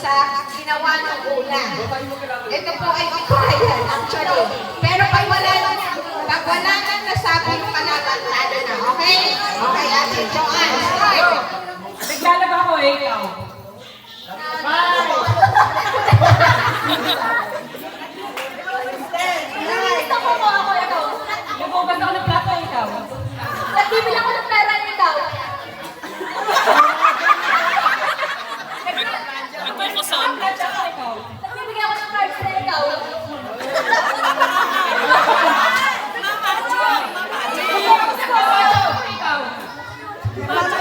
sa ginawa ng una. Ito po ay ibayan, actually. Pero pag wala nang nasabi yung kalaban, talo na, okay? Okay, ate, Joanne. Naglalaba ako eh, ikaw. Nagugas ako ng plato, ikaw. Nagbibili ako ng pera niyo daw. Nagpapasan. Ikaw. Nagbibigay ako ng cards na ikaw. Ikaw.